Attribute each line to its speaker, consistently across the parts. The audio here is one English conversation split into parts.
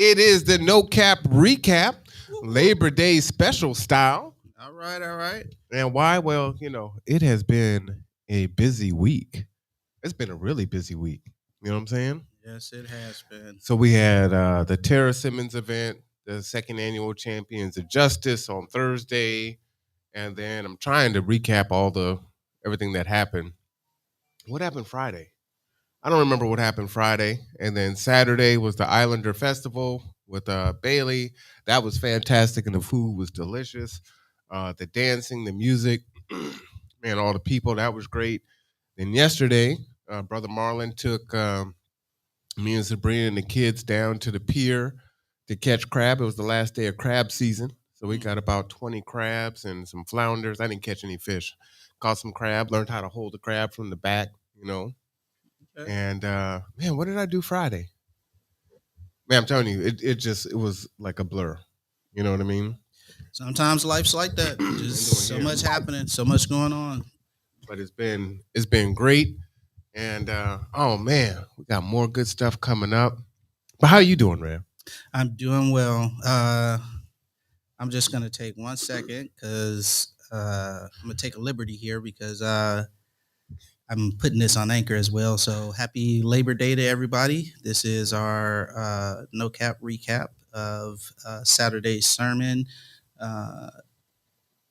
Speaker 1: It is the No Cap Recap, Labor Day special style.
Speaker 2: All right, all right.
Speaker 1: And why? Well, it has been a busy week. It's been a really busy week. You know what I'm saying?
Speaker 2: Yes, it has been.
Speaker 1: So we had the Tara Simmons event, the second annual Champions of Justice on Thursday, and then I'm trying to recap everything that happened. What happened Friday? I don't remember what happened Friday. And then Saturday was the Islander Festival with Bailey. That was fantastic, and the food was delicious. The dancing, the music, man, all the people, that was great. Then yesterday, Brother Marlon took me and Sabrina and the kids down to the pier to catch crab. It was the last day of crab season. So we got about 20 crabs and some flounders. I didn't catch any fish. Caught some crab, learned how to hold the crab from the back.
Speaker 2: Okay.
Speaker 1: And man, what did I do Friday? Man, I'm telling you, it was like a blur. You know what I mean?
Speaker 2: Sometimes life's like that. Just so much happening, so much going on.
Speaker 1: But it's been great. And oh man, we got more good stuff coming up. But how you doing, Rev?
Speaker 2: I'm doing well. I'm just gonna take 1 second because I'm gonna take a liberty here because I'm putting this on Anchor as well. So happy Labor Day to everybody. This is our no cap recap of Saturday's sermon. Uh,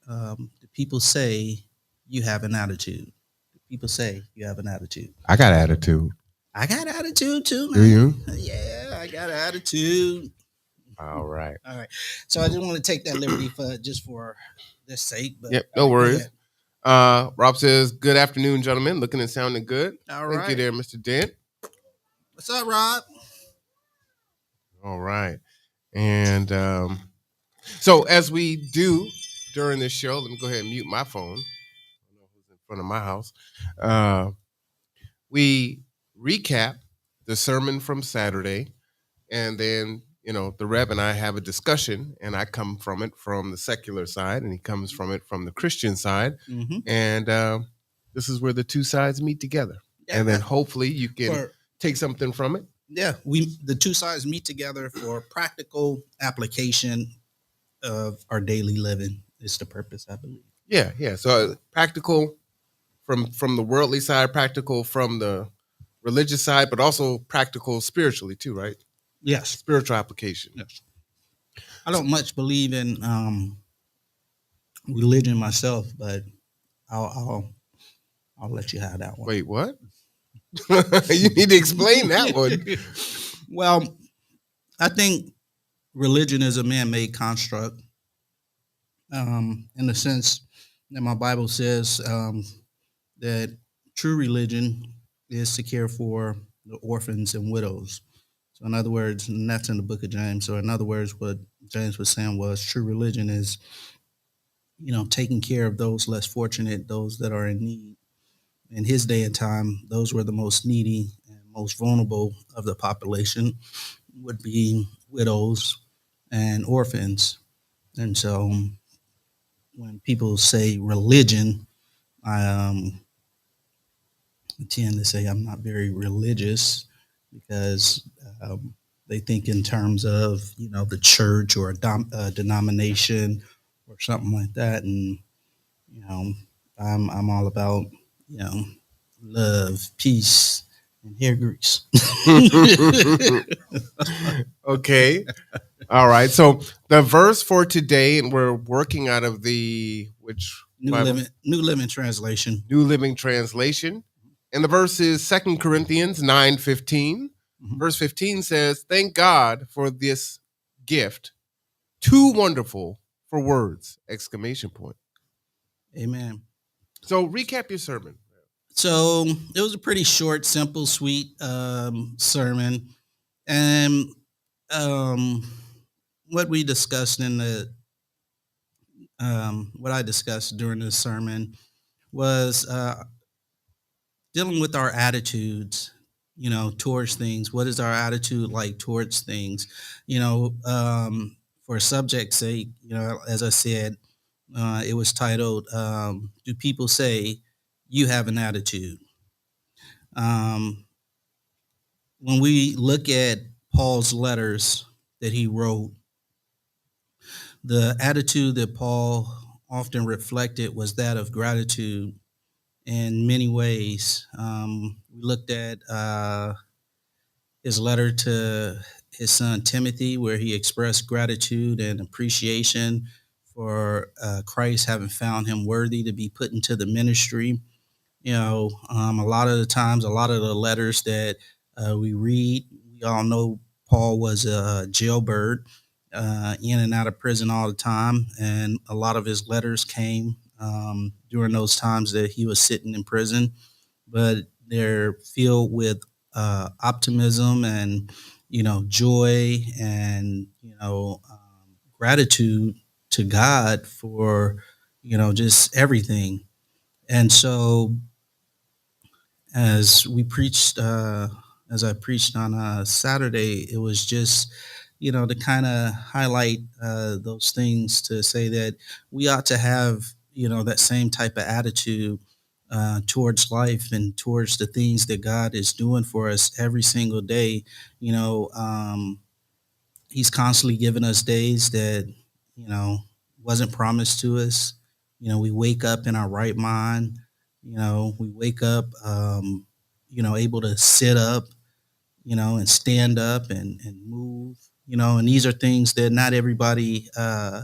Speaker 2: the people say you have an attitude. The people say you have an attitude.
Speaker 1: I got attitude.
Speaker 2: I got attitude too,
Speaker 1: Do
Speaker 2: man.
Speaker 1: you?
Speaker 2: Yeah, I got attitude.
Speaker 1: All right.
Speaker 2: All right. So I didn't want to take that liberty for this sake. But
Speaker 1: Yep, no worries. Rob says, "Good afternoon, gentlemen. Looking and sounding good."
Speaker 2: All
Speaker 1: Thank
Speaker 2: right.
Speaker 1: you there, Mr. Dent.
Speaker 2: What's up, Rob?
Speaker 1: All right. And so as we do during this show, let me go ahead and mute my phone. I don't know who's in front of my house. We recap the sermon from Saturday, and then the Rev and I have a discussion, and I come from it from the secular side, and he comes from it from the Christian side,
Speaker 2: Mm-hmm.
Speaker 1: and this is where the two sides meet together, and then hopefully you can take something from it.
Speaker 2: Yeah, the two sides meet together for practical application of our daily living. Is the purpose, I believe.
Speaker 1: Yeah. So practical from the worldly side, practical from the religious side, but also practical spiritually too, right?
Speaker 2: Yes.
Speaker 1: Spiritual application.
Speaker 2: Yes. I don't much believe in religion myself, but I'll let you have that one.
Speaker 1: Wait, what? You need to explain that one.
Speaker 2: Well, I think religion is a man-made construct, in the sense that my Bible says that true religion is to care for the orphans and widows. So, in other words, and that's in the book of James. So, in other words, what James was saying was true religion is, taking care of those less fortunate, those that are in need. In his day and time, those were the most needy and most vulnerable of the population would be widows and orphans. And so when people say religion, I tend to say I'm not very religious because they think in terms of, the church or a denomination or something like that. And, I'm all about, love, peace, and hair grease.
Speaker 1: Okay. All right. So the verse for today, and we're working out of the
Speaker 2: New Living Translation.
Speaker 1: New Living Translation. And the verse is 2 Corinthians 9:15. Mm-hmm. Verse 15 says, "Thank God for this gift, too wonderful for words!" Exclamation point.
Speaker 2: Amen.
Speaker 1: So recap your sermon.
Speaker 2: So it was a pretty short, simple, sweet sermon. And what we discussed what I discussed during the sermon was dealing with our attitudes, towards things. What is our attitude like towards things? For subject's sake, as I said, it was titled, "Do People Say You Have an Attitude?" When we look at Paul's letters that he wrote, the attitude that Paul often reflected was that of gratitude in many ways. We looked at his letter to his son Timothy, where he expressed gratitude and appreciation for Christ having found him worthy to be put into the ministry. A lot of the times, a lot of the letters that we read, we all know Paul was a jailbird, in and out of prison all the time, and a lot of his letters came during those times that he was sitting in prison. But they're filled with optimism and joy and gratitude to God for just everything. And so as we preached, as I preached on Saturday, it was just, to kind of highlight those things to say that we ought to have, that same type of attitude towards life and towards the things that God is doing for us every single day. You know, um, He's constantly giving us days that, you know, wasn't promised to us. We wake up in our right mind. We wake up, able to sit up, and stand up and move, and these are things that not everybody uh,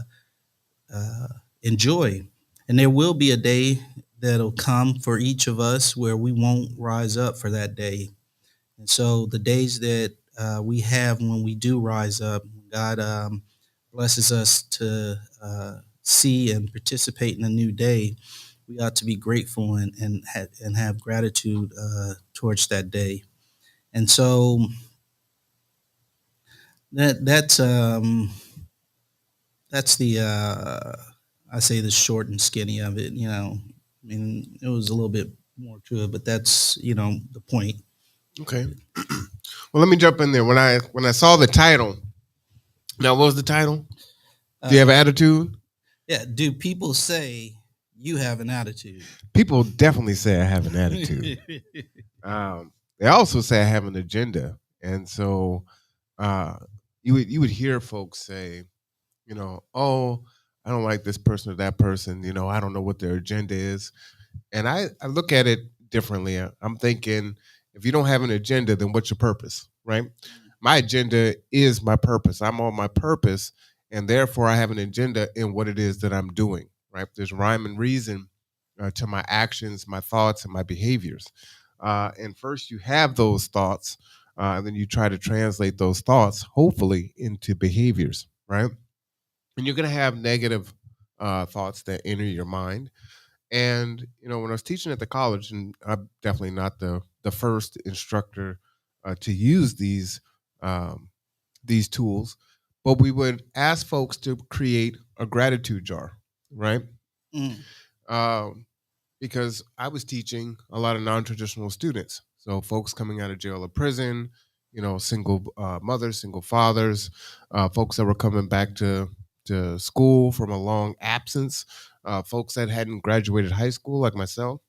Speaker 2: enjoy. And there will be a day that'll come for each of us where we won't rise up for that day. And so the days that we have when we do rise up, God blesses us to see and participate in a new day. We ought to be grateful and have gratitude towards that day. And so that's the I say the short and skinny of it. I mean, it was a little bit more to it, but that's the point.
Speaker 1: Okay. Well, let me jump in there. When I saw the title, now what was the title? Do you have
Speaker 2: Uh,
Speaker 1: attitude?
Speaker 2: yeah. Do people say you have an attitude?
Speaker 1: People definitely say I have an attitude. They also say I have an agenda, and so uh, you would hear folks say, oh, I don't like this person or that person. I don't know what their agenda is, and I look at it differently. I'm thinking, if you don't have an agenda, then what's your purpose, right? My agenda is my purpose. I'm on my purpose, and therefore I have an agenda in what it is that I'm doing, right? There's rhyme and reason to my actions, my thoughts, and my behaviors. And first, you have those thoughts, and then you try to translate those thoughts, hopefully, into behaviors, right? And you're going to have negative thoughts that enter your mind. And when I was teaching at the college, and I'm definitely not the first instructor to use um, these tools, but we would ask folks to create a gratitude jar, right?
Speaker 2: Mm.
Speaker 1: Um, because I was teaching a lot of non-traditional students, so folks coming out of jail or prison, single mothers, single fathers, folks that were coming back to school from a long absence, folks that hadn't graduated high school like myself.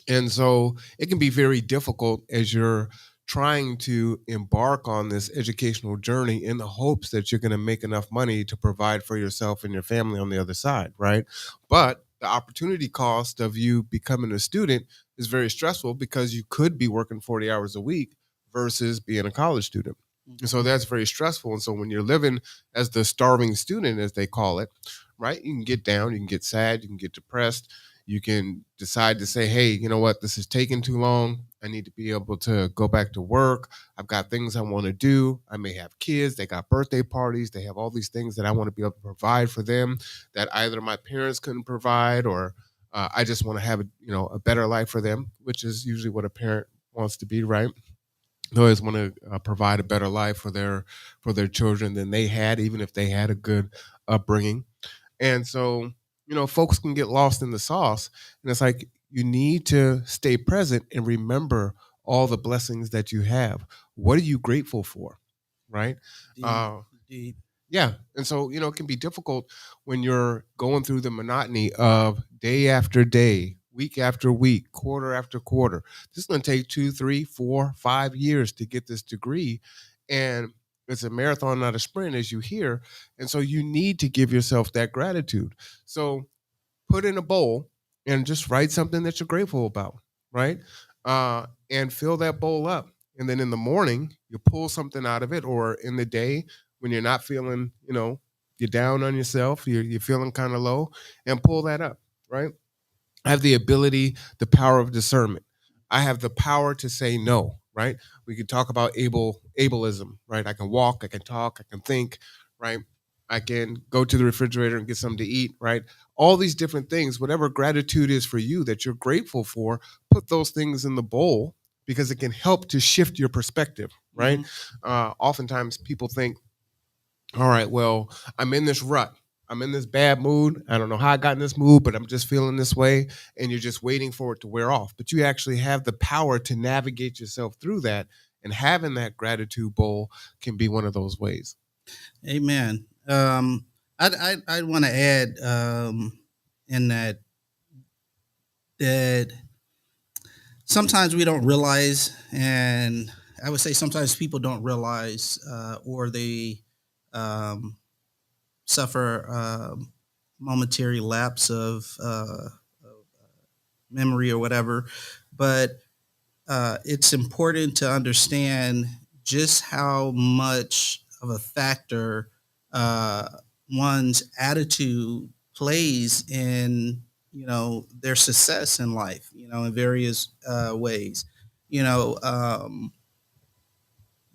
Speaker 1: And so it can be very difficult as you're trying to embark on this educational journey in the hopes that you're going to make enough money to provide for yourself and your family on the other side, right? But the opportunity cost of you becoming a student is very stressful, because you could be working 40 hours a week versus being a college student. And so that's very stressful. And so when you're living as the starving student, as they call it, right, you can get down, you can get sad, you can get depressed, you can decide to say, hey, you know what, this is taking too long. I need to be able to go back to work. I've got things I want to do. I may have kids. They got birthday parties. They have all these things that I want to be able to provide for them that either my parents couldn't provide, or I just want to have a better life for them, which is usually what a parent wants to be, right? They always want to provide a better life for their children than they had, even if they had a good upbringing. And so, folks can get lost in the sauce. And it's like, you need to stay present and remember all the blessings that you have. What are you grateful for? Right?
Speaker 2: Indeed,
Speaker 1: Uh,
Speaker 2: indeed.
Speaker 1: yeah. And so, it can be difficult when you're going through the monotony of day after day, week after week, quarter after quarter. This is going to take 2, 3, 4, 5 years to get this degree. And It's a marathon, not a sprint, as you hear. And so you need to give yourself that gratitude. So put in a bowl and just write something that you're grateful about, right? And fill that bowl up. And then in the morning, you pull something out of it, or in the day when you're not feeling, you're down on yourself, you're feeling kind of low, and pull that up, right? I have the ability, the power of discernment. I have the power to say no, right? We could talk about ableism, right? I can walk, I can talk, I can think, right? I can go to the refrigerator and get something to eat, right? All these different things, whatever gratitude is for you that you're grateful for, put those things in the bowl because it can help to shift your perspective, right? Oftentimes people think, all right, well, I'm in this rut. I'm in this bad mood. I don't know how I got in this mood, but I'm just feeling this way. And you're just waiting for it to wear off. But you actually have the power to navigate yourself through that. And having that gratitude bowl can be one of those ways.
Speaker 2: Amen. I want to add in that sometimes we don't realize, and I would say sometimes people don't realize, or they um, suffer momentary lapse of memory or whatever. But it's important to understand just how much of a factor uh, one's attitude plays in their success in life. In various ways. You know,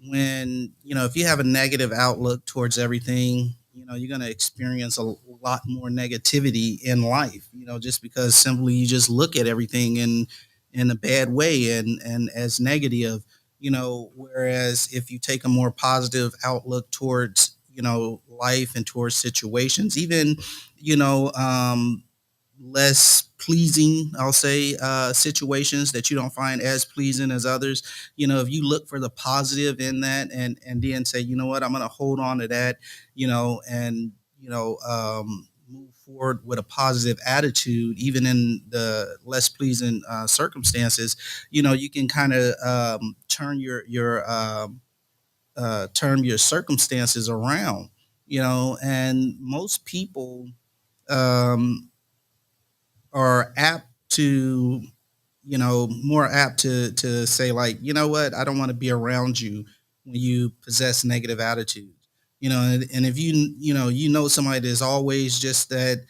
Speaker 2: when if you have a negative outlook towards everything, you're going to experience a lot more negativity in life, just because simply you just look at everything in a bad way and as negative. Whereas if you take a more positive outlook towards life and towards situations, even you know less pleasing, I'll say, situations that you don't find as pleasing as others. If you look for the positive in that, and then say, you know what, I'm going to hold on to that, and move forward with a positive attitude, even in the less pleasing circumstances. You can kind of turn your circumstances around. And most people um, are apt to more apt to say, like, you know what, I don't want to be around you when you possess negative attitudes. And if somebody that's always just that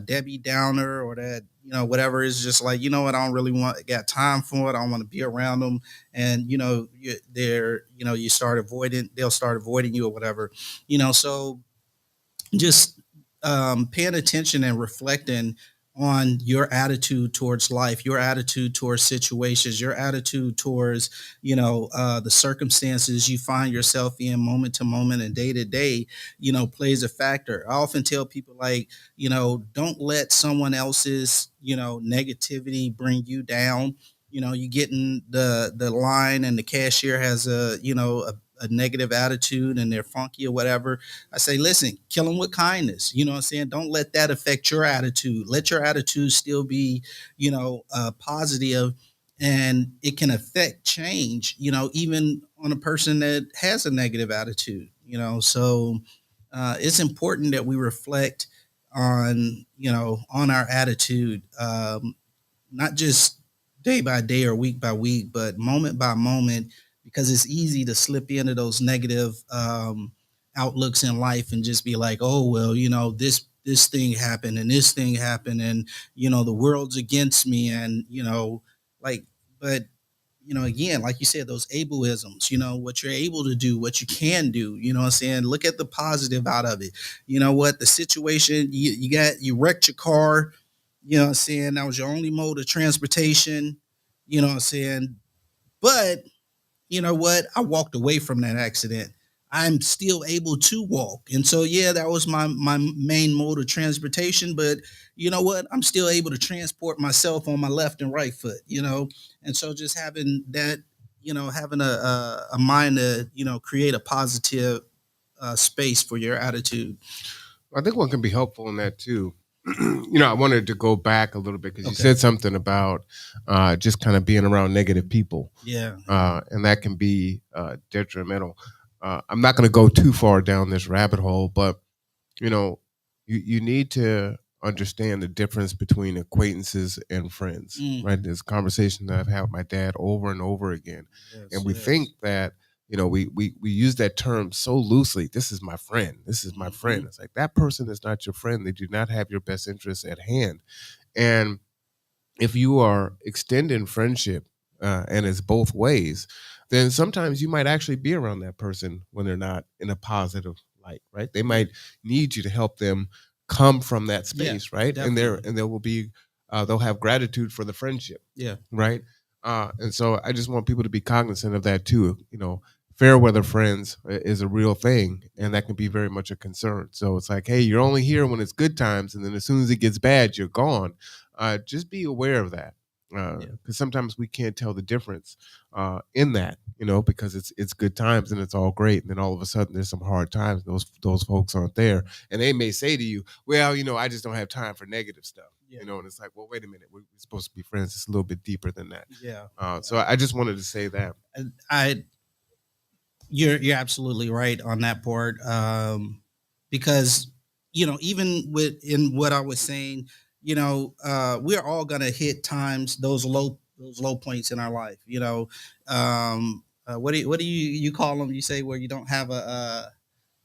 Speaker 2: Debbie Downer, or that whatever, is just like, you know what, I don't really got time for it, I don't want to be around them. And you start avoiding they'll start avoiding you or whatever. So just paying attention and reflecting on your attitude towards life, your attitude towards situations, your attitude towards the circumstances you find yourself in moment to moment and day to day, plays a factor. I often tell people, like, don't let someone else's negativity bring you down. You get in the line and the cashier has a negative attitude and they're funky or whatever. I say, listen, kill them with kindness. You know what I'm saying? Don't let that affect your attitude. Let your attitude still be, positive, and it can affect change, even on a person that has a negative attitude, So it's important that we reflect on our attitude, not just day by day or week by week, but moment by moment, because it's easy to slip into those negative outlooks in life and just be like, oh well, this thing happened and this thing happened, and the world's against me, and like, but again, like you said, those ableisms, what you're able to do, what you can do, what I'm saying, look at the positive out of it. What the situation, you wrecked your car, what I'm saying, that was your only mode of transportation, what I'm saying, but you know what? I walked away from that accident. I'm still able to walk. And so, yeah, that was my main mode of transportation. But you know what? I'm still able to transport myself on my left and right foot, And so just having that, having a mind to, create a positive space for your attitude.
Speaker 1: I think one can be helpful in that too. I wanted to go back a little bit because you said something about just kind of being around negative people.
Speaker 2: Yeah.
Speaker 1: And that can be detrimental. I'm not going to go too far down this rabbit hole, but you know, you need to understand the difference between acquaintances and friends, right? This conversation that I've had with my dad over and over again,
Speaker 2: Yes,
Speaker 1: and we
Speaker 2: yes.
Speaker 1: think that we use that term so loosely. This is my friend. This is my friend. It's like that person is not your friend. They do not have your best interests at hand, and if you are extending friendship and it's both ways, then sometimes you might actually be around that person when they're not in a positive light, right? They might need you to help them come from that
Speaker 2: Yeah,
Speaker 1: space, right?
Speaker 2: definitely.
Speaker 1: And there will be they'll have gratitude for the friendship,
Speaker 2: Yeah.
Speaker 1: right? And so I just want people to be cognizant of that too. Fair weather friends is a real thing, and that can be very much a concern. So it's like, hey, you're only here when it's good times, and then as soon as it gets bad, you're gone. Just be aware of that,
Speaker 2: Yeah.
Speaker 1: because sometimes we can't tell the difference in that, because it's good times and it's all great, and then all of a sudden there's some hard times. Those folks aren't there, and they may say to you, "Well, I just don't have time for negative stuff."
Speaker 2: Yeah.
Speaker 1: And it's like, well, wait a minute, we're supposed to be friends. It's a little bit deeper than that.
Speaker 2: Yeah.
Speaker 1: So I just wanted to say that.
Speaker 2: I you're absolutely right on that part. Because even with in what I was saying, we're all gonna hit times those low points in our life. What do you call them? You say where you don't have a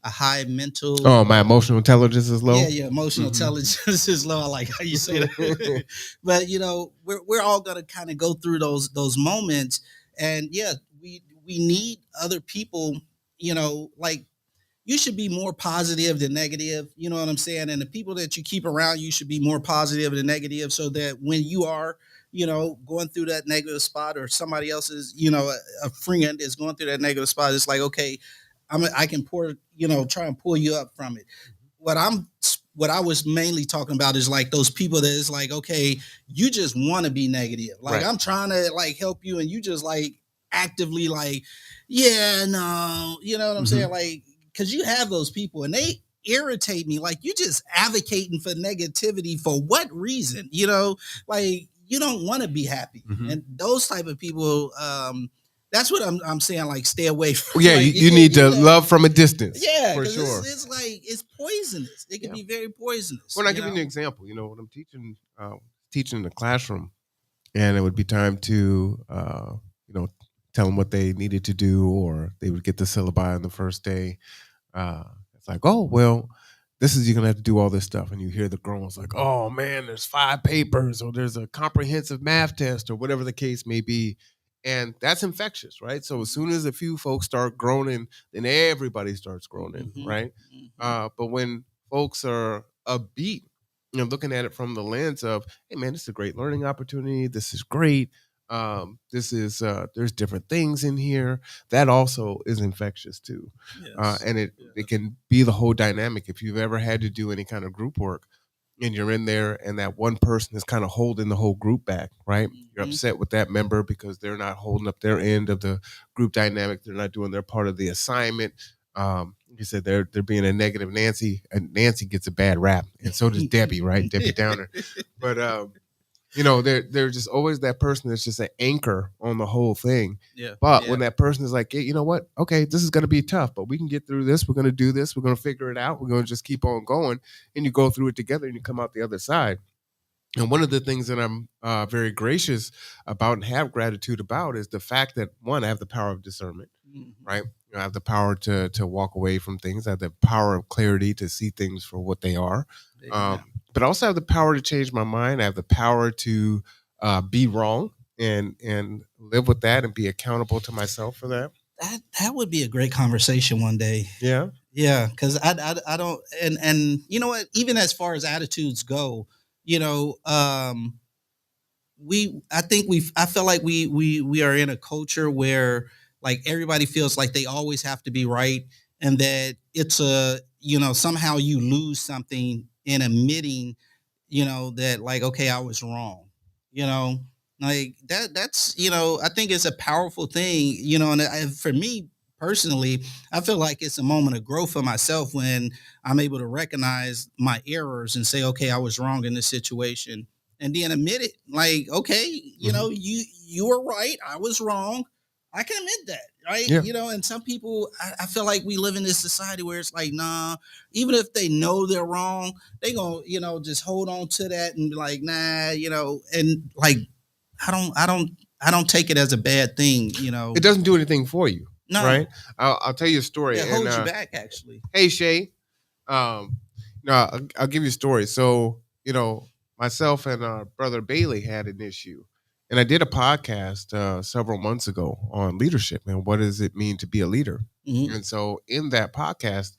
Speaker 2: high mental.
Speaker 1: Oh, my emotional intelligence is low.
Speaker 2: Yeah, yeah, emotional
Speaker 1: Mhm.
Speaker 2: intelligence is low. I like how you say that. But we're all gonna kind of go through those moments, and yeah, we need other people. Like you should be more positive than negative. You know what I'm saying? And the people that you keep around you should be more positive than negative, so that when you are going through that negative spot, or somebody else's a friend is going through that negative spot, it's like, okay, I can try and pull you up from it. what I'm what I was mainly talking about is like those people that is like, okay, you just want to be negative. Like
Speaker 1: Right.
Speaker 2: I'm trying to like help you, and you just like actively like, yeah, no, you know what I'm saying? Like, because you have those people, and they irritate me. Like you just advocating for negativity for what reason? Like you don't want to be happy,
Speaker 1: Mhm.
Speaker 2: and those type of people. That's what I'm saying. Like, stay away from.
Speaker 1: Yeah,
Speaker 2: Like,
Speaker 1: you need to love from a distance.
Speaker 2: yeah,
Speaker 1: For
Speaker 2: because
Speaker 1: sure.
Speaker 2: it's like it's poisonous. It can
Speaker 1: Yeah.
Speaker 2: be very poisonous.
Speaker 1: When I give you an example, when I'm teaching in the classroom, and it would be time to, tell them what they needed to do, or they would get the syllabi on the first day. It's like, oh well, this is you're gonna have to do all this stuff, and you hear the groans like, oh man, there's 5 papers, or there's a comprehensive math test, or whatever the case may be, and that's infectious, right? So as soon as a few folks start groaning, then everybody starts groaning, right? But when folks are upbeat, looking at it from the lens of, hey man, this is a great learning opportunity. This is great. This is there's different things in here. That also is infectious too,
Speaker 2: Yes.
Speaker 1: and it can be the whole dynamic. If you've ever had to do any kind of group work, and you're in there, and that one person is kind of holding the whole group back, right? You're upset with that member because they're not holding up their end of the group dynamic. They're not doing their part of the assignment. Like you said, they're being a negative Nancy, and Nancy gets a bad rap, and so does Debbie, right? Debbie Downer. But they're just always that person that's just an anchor on the whole thing.
Speaker 2: Yeah.
Speaker 1: But when that person is like, hey, you know what? Okay, this is going to be tough, but we can get through this. We're going to do this. We're going to figure it out. We're going to just keep on going, and you go through it together, and you come out the other side. And one of the things that I'm very gracious about and have gratitude about is the fact that, one, I have the power of discernment, right? I have the power to walk away from things. I have the power of clarity to see things for what they are. But I also have the power to change my mind. I have the power to be wrong and live with that and be accountable to myself for that.
Speaker 2: That would be a great conversation one day.
Speaker 1: Yeah.
Speaker 2: Yeah, because I don't, and you know what? Even as far as attitudes go, I feel like we are in a culture where like everybody feels like they always have to be right, and that it's somehow you lose something in admitting that, like, okay, I was wrong, you know like that's I think it's a powerful thing, and for me personally, I feel like it's a moment of growth for myself when I'm able to recognize my errors and say, okay, I was wrong in this situation, and then admit it. Like, okay, you were right, I was wrong. I can admit that. right?
Speaker 1: Yeah.
Speaker 2: And some people, I feel like we live in this society where it's like, nah, even if they know they're wrong, they gonna, just hold on to that and be like, nah, and like, I don't take it as a bad thing.
Speaker 1: It doesn't do anything for you,
Speaker 2: No,
Speaker 1: right? I'll tell you a story.
Speaker 2: it
Speaker 1: And
Speaker 2: holds you back actually.
Speaker 1: hey, Shay, um, no, I'll give you a story. So, myself and brother Bailey had an issue, and I did a podcast several months ago on leadership and what does it mean to be a leader.
Speaker 2: Mhm.
Speaker 1: And so, in that podcast,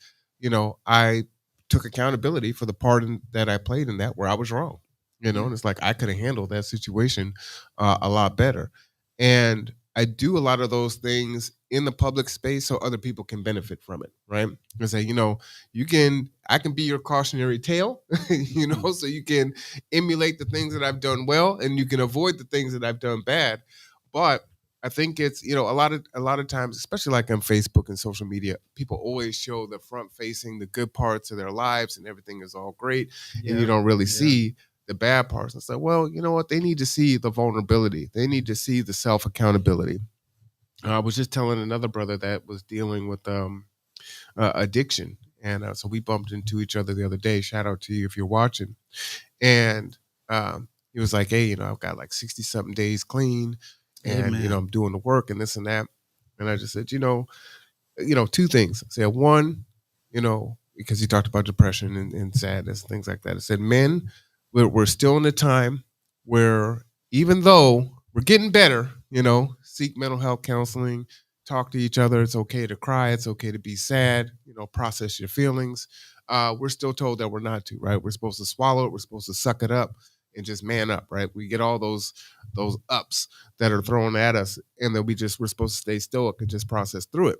Speaker 1: I took accountability for the part that I played in that where I was wrong. And it's like I could have handled that situation a lot better. And I do a lot of those things in the public space so other people can benefit from it, right? And say, I can be your cautionary tale, so you can emulate the things that I've done well and you can avoid the things that I've done bad. But I think it's, a lot of times, especially like on Facebook and social media, people always show the front facing, the good parts of their lives and everything is all great. And you don't really see the bad parts. And say, well, you know what? They need to see the vulnerability. They need to see the self accountability. I was just telling another brother that was dealing with addiction, and so we bumped into each other the other day. Shout out to you if you're watching. And he was like, "Hey, I've got like 60 something days clean, and
Speaker 2: Amen.
Speaker 1: I'm doing the work and this and that." And I just said, two things. I said one, because he talked about depression and sadness, things like that. I said, men, we're still in a time where even though we're getting better, seek mental health counseling, talk to each other. It's okay to cry. It's okay to be sad, process your feelings. We're still told that we're not to, right? We're supposed to swallow it. We're supposed to suck it up and just man up, right? We get all those ups that are thrown at us, and then we're supposed to stay stoic and just process through it.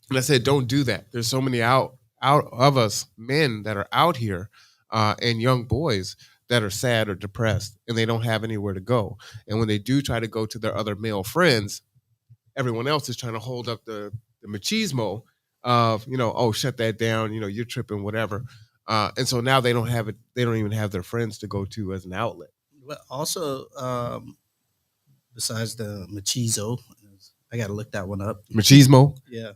Speaker 1: And I said, don't do that. There's so many out of us men that are out here, and young boys that are sad or depressed, and they don't have anywhere to go. And when they do try to go to their other male friends, everyone else is trying to hold up the machismo of, oh, shut that down, you're tripping, whatever. And so now they don't have it. They don't even have their friends to go to as an outlet.
Speaker 2: But also, besides the machizo, I got to look that one up.
Speaker 1: Machismo.
Speaker 2: Yeah,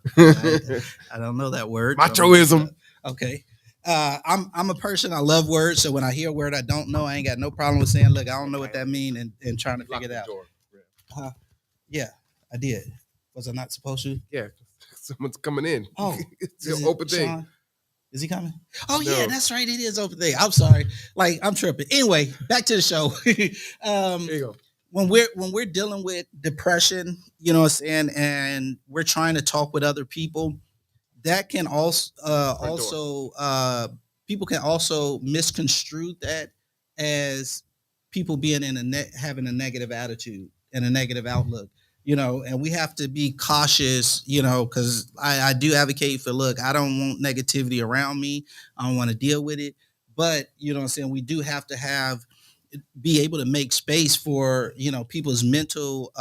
Speaker 2: I don't know that word.
Speaker 1: Machoism.
Speaker 2: Okay. I'm a person. I love words. So when I hear a word I don't know, I ain't got no problem with saying, "Look, I don't know what that means," and trying to figure it out. Yeah, I did. Was I not supposed to?
Speaker 1: Yeah, someone's coming in.
Speaker 2: Oh,
Speaker 1: it's an open thing.
Speaker 2: Sean? Is he coming? Oh
Speaker 1: No.
Speaker 2: yeah, that's right. It is open thing. I'm sorry. Like I'm tripping. Anyway, back to the show.
Speaker 1: There you go.
Speaker 2: When we're dealing with depression, you know what I'm saying, and we're trying to talk with other people, that can also people can also misconstrue that as people being having a negative attitude and a negative outlook. And we have to be cautious, because I do advocate for, look, I don't want negativity around me. I don't want to deal with it. But, what I'm saying, we do have to be able to make space for, people's mental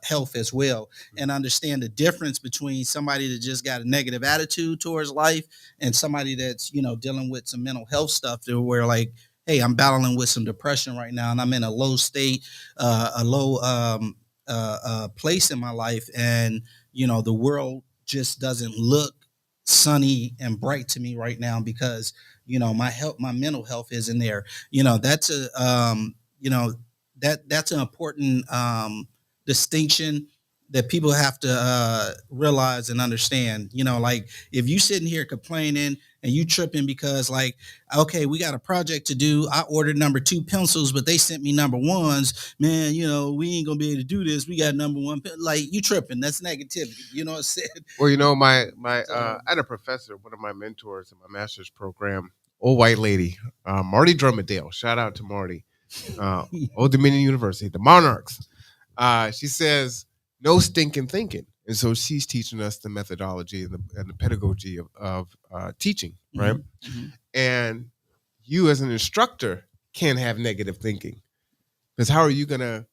Speaker 2: health as well, and understand the difference between somebody that just got a negative attitude towards life and somebody that's, dealing with some mental health stuff where like, hey, I'm battling with some depression right now and I'm in a low state, a low place in my life, and the world just doesn't look sunny and bright to me right now because my mental health isn't there. That's that's an important distinction that people have to realize and understand. Like if you sitting here complaining and you tripping because like, okay, we got a project to do. I ordered number 2 pencils, but they sent me number 1s. Man, we ain't gonna be able to do this. We got number 1. Like you tripping. That's negativity. You know what I'm saying?
Speaker 1: Well, my I had a professor, one of my mentors in my master's program, old white lady, Marty Drummondale. Shout out to Marty, Old Dominion University, the Monarchs. She says, no stinking thinking. And so she's teaching us the methodology and the pedagogy of teaching, right?
Speaker 2: Mm-hmm.
Speaker 1: And you as an instructor can't have negative thinking, because how are you going to,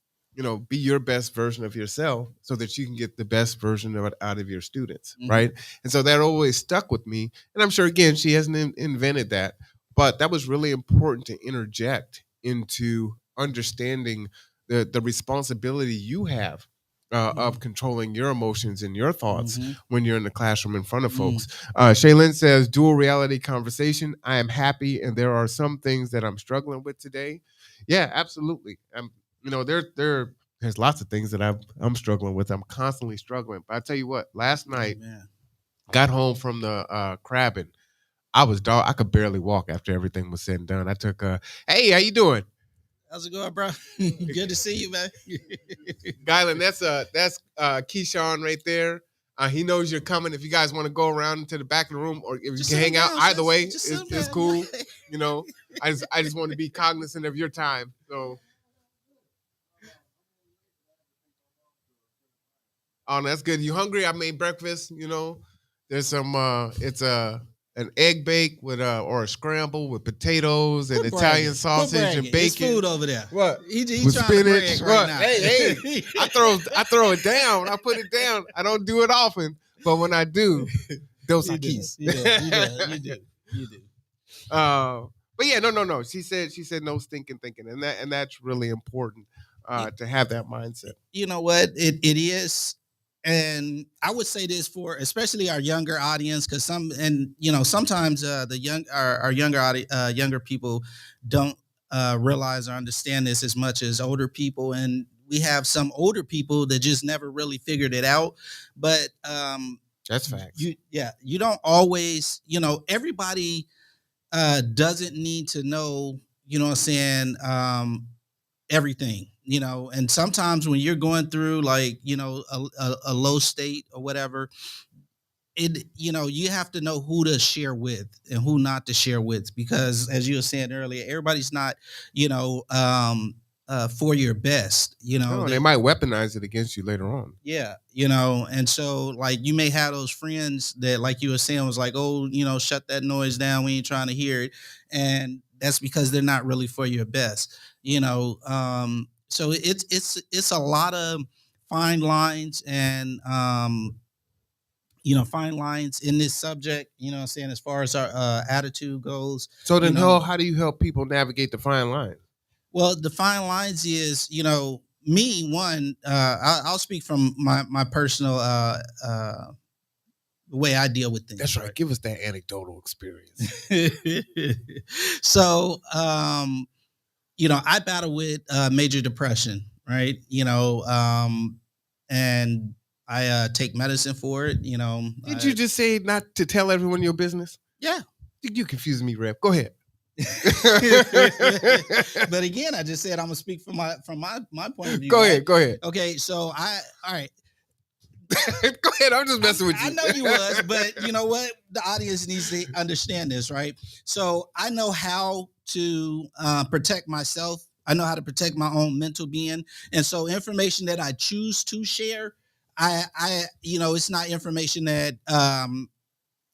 Speaker 1: be your best version of yourself so that you can get the best version of it out of your students, right? And so that always stuck with me. And I'm sure, again, she hasn't invented that, but that was really important to interject into understanding the responsibility you have of controlling your emotions and your thoughts
Speaker 2: Mm-hmm.
Speaker 1: when you're in the classroom in front of
Speaker 2: Mm.
Speaker 1: folks. Shaylin says, dual reality conversation. I am happy, and there are some things that I'm struggling with today. Yeah, absolutely. There's lots of things that I'm struggling with. I'm constantly struggling. But I tell you what, last night,
Speaker 2: Amen.
Speaker 1: got home from the crabbing. I was dog. I could barely walk after everything was said and done. I took hey, how you doing?
Speaker 2: How's it going, bro? Good to see you, man.
Speaker 1: Gylan, that's Keyshawn right there. He knows you're coming. If you guys want to go around into the back of the room, or if
Speaker 2: Just
Speaker 1: you can
Speaker 2: sit
Speaker 1: hang out,
Speaker 2: down,
Speaker 1: either
Speaker 2: sis.
Speaker 1: way,
Speaker 2: Just
Speaker 1: it's,
Speaker 2: sit
Speaker 1: it's
Speaker 2: down.
Speaker 1: cool. You know, I just want to be cognizant of your time. So, oh, that's good. You hungry? I made breakfast. You know, there's some. It's an egg bake with or a scramble with potatoes and
Speaker 2: Quit
Speaker 1: Italian
Speaker 2: bragging.
Speaker 1: sausage
Speaker 2: Quit
Speaker 1: and
Speaker 2: bragging. It's
Speaker 1: bacon.
Speaker 2: food over there.
Speaker 1: What?
Speaker 2: He
Speaker 1: With
Speaker 2: trying to
Speaker 1: spinach.
Speaker 2: brag
Speaker 1: What?
Speaker 2: right now.
Speaker 1: Hey, I throw it down. I put it down. I don't do it often, but when I do, those are
Speaker 2: You do.
Speaker 1: keys.
Speaker 2: You do.
Speaker 1: But yeah, no. She said no stinking thinking, and that's really important to have that mindset.
Speaker 2: You know what? It is. And I would say this for especially our younger audience, because sometimes our younger people don't realize or understand this as much as older people, and we have some older people that just never really figured it out. But
Speaker 1: That's facts.
Speaker 2: You don't always, everybody doesn't need to know, what I'm saying, everything, and sometimes when you're going through like, a low state or whatever, you have to know who to share with and who not to share with, because as you were saying earlier, everybody's not, for your best,
Speaker 1: No, they might weaponize it against you later on.
Speaker 2: yeah, and so like you may have those friends that, like you were saying, was like, oh, shut that noise down, we ain't trying to hear it, and that's because they're not really for your best, so it's a lot of fine lines and fine lines in this subject, what I'm saying, as far as our attitude goes.
Speaker 1: So then how do you help people navigate the fine line?
Speaker 2: Well, the fine lines is, me, one, I'll speak from my personal the way I deal with things.
Speaker 1: That's right. Give us that anecdotal experience.
Speaker 2: So, I battle with major depression, right? And I take medicine for it.
Speaker 1: Did you just say not to tell everyone your business?
Speaker 2: Yeah.
Speaker 1: You confuse me, Rep. Go ahead.
Speaker 2: But again, I just said I'm gonna speak from my point of view.
Speaker 1: Go ahead.
Speaker 2: Okay, so all right.
Speaker 1: Go ahead. I'm just messing with you.
Speaker 2: I know you was, but you know what? The audience needs to understand this, right? So I know how to protect myself. I know how to protect my own mental being, and so information that I choose to share, it's not information that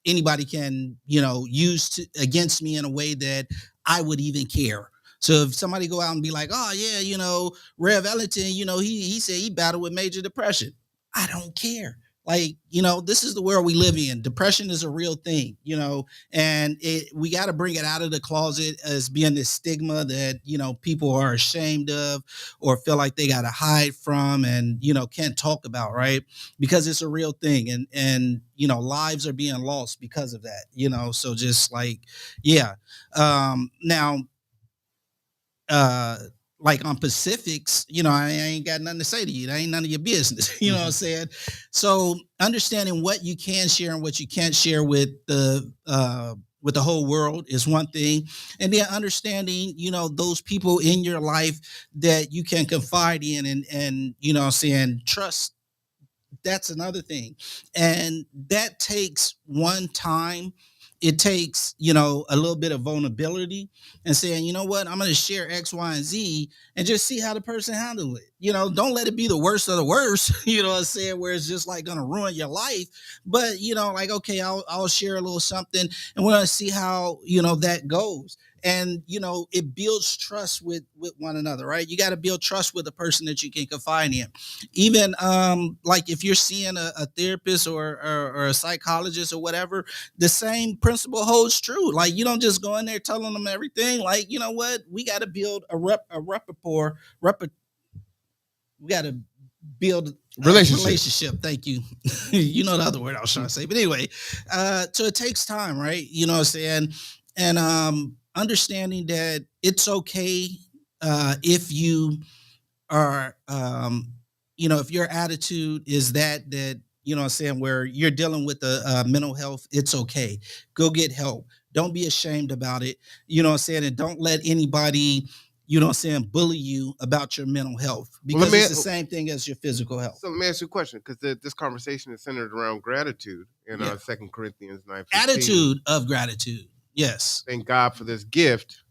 Speaker 2: anybody can, use against me in a way that I would even care. So if somebody go out and be like, oh yeah, Rev Ellington, he said he battled with major depression. I don't care. Like, this is the world we live in. Depression is a real thing, and we got to bring it out of the closet as being this stigma that, people are ashamed of or feel like they got to hide from and, can't talk about, right? Because it's a real thing. And lives are being lost because of that, so just like, yeah. Now, like on Pacifics, I ain't got nothing to say to you. That ain't none of your business. You know what I'm saying? So understanding what you can share and what you can't share with the whole world is one thing. And then understanding, those people in your life that you can confide in and what I'm saying, trust. That's another thing. And that takes one time. It takes, a little bit of vulnerability and saying, you know what, I'm going to share X, Y, and Z and just see how the person handle it. Don't let it be the worst of the worst, you know what I'm saying, where it's just like going to ruin your life. But, like, okay, I'll share a little something and we're going to see how, that goes. And, it builds trust with one another, right? You got to build trust with a person that you can confide in. Even like if you're seeing a therapist or a psychologist or whatever, the same principle holds true. Like, you don't just go in there telling them everything. Like, you know what? We got to build a rapport. We got to build a relationship. Thank you. You know the other word I was trying to say. But anyway, so it takes time, right? You know what I'm saying? And understanding that it's okay if you are if your attitude is that you know what I'm saying, where you're dealing with the mental health, it's okay. Go get help. Don't be ashamed about it. You know what I'm saying? And don't let anybody, you know what I'm saying, bully you about your mental health, because it's the same thing as your physical health.
Speaker 1: So let me ask you a question, because this conversation is centered around gratitude in 2 Corinthians 9:15.
Speaker 2: Attitude of gratitude. Yes.
Speaker 1: Thank God for this gift.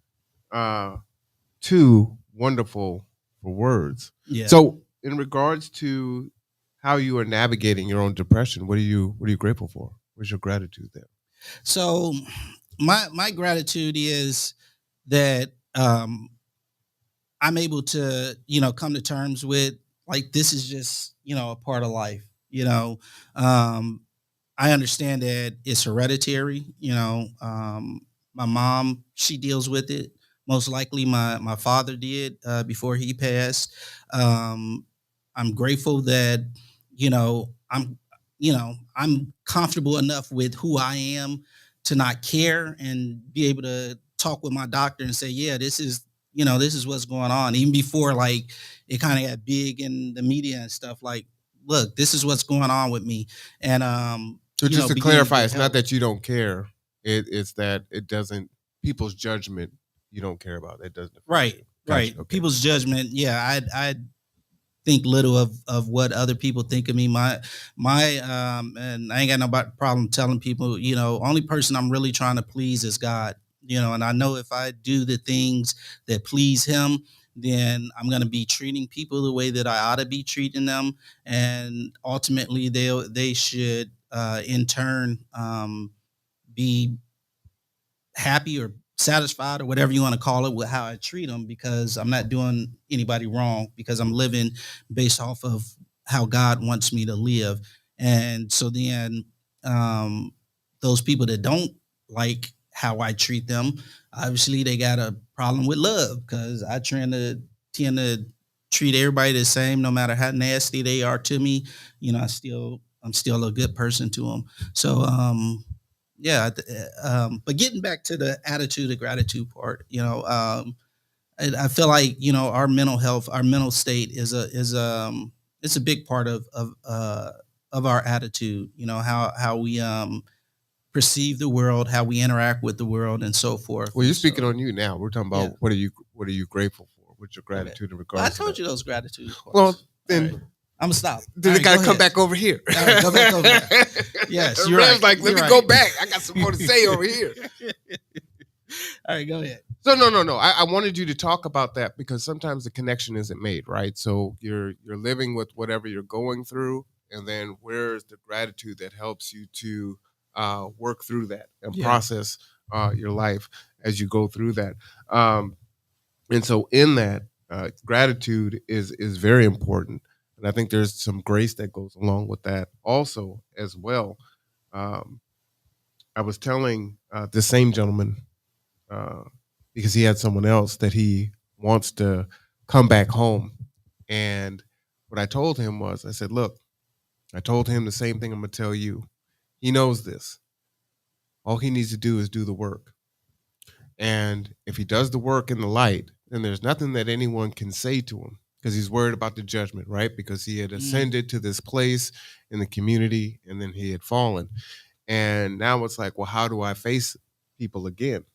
Speaker 1: Too wonderful for words.
Speaker 2: Yeah.
Speaker 1: So in regards to how you are navigating your own depression, what are you grateful for? What's your gratitude there?
Speaker 2: So my gratitude is that I'm able to, come to terms with, like, this is just, a part of life. I understand that it's hereditary. My mom, she deals with it. Most likely my father did before he passed. I'm grateful that, I'm, I'm comfortable enough with who I am to not care and be able to talk with my doctor and say, yeah, this is what's going on. Even before, like, it kind of got big in the media and stuff, like, look, this is what's going on with me. And
Speaker 1: so just to clarify, it's not that you don't care. It's that it doesn't, people's judgment, you don't care about. It doesn't.
Speaker 2: Right. Right. Okay. People's judgment. Yeah. I think little of what other people think of me. My and I ain't got no problem telling people, only person I'm really trying to please is God. And I know if I do the things that please him, then I'm going to be treating people the way that I ought to be treating them. And ultimately they should in turn be happy or satisfied or whatever you want to call it with how I treat them, because I'm not doing anybody wrong, because I'm living based off of how God wants me to live. And so then those people that don't like how I treat them, obviously they got a problem with love, because I tend to treat everybody the same, no matter how nasty they are to me. I'm still a good person to them. So but getting back to the attitude of gratitude part, I feel like, our mental health, our mental state is it's a big part of our attitude. How we perceive the world, how we interact with the world, and so forth.
Speaker 1: Well, you're speaking on you now. We're talking about what are you grateful for? What's your gratitude in regards?
Speaker 2: Well, I told you those gratitude parts.
Speaker 1: Well, then.
Speaker 2: I'm gonna stop.
Speaker 1: Then they gotta come back over here.
Speaker 2: Right, go back over there. Yes, you're right.
Speaker 1: Like, let me go back. I got some more to say over here.
Speaker 2: All right, go ahead.
Speaker 1: So no. I wanted you to talk about that, because sometimes the connection isn't made, right? So you're living with whatever you're going through, and then where's the gratitude that helps you to work through that and process your life as you go through that. And so in that, gratitude is very important. And I think there's some grace that goes along with that also as well. I was telling the same gentleman, because he had someone else that he wants to come back home. And what I told him was, I said, look, I told him the same thing I'm going to tell you. He knows this. All he needs to do is do the work. And if he does the work in the light, then there's nothing that anyone can say to him, because he's worried about the judgment, right? Because he had ascended to this place in the community, and then he had fallen. And now it's like, well, how do I face people again?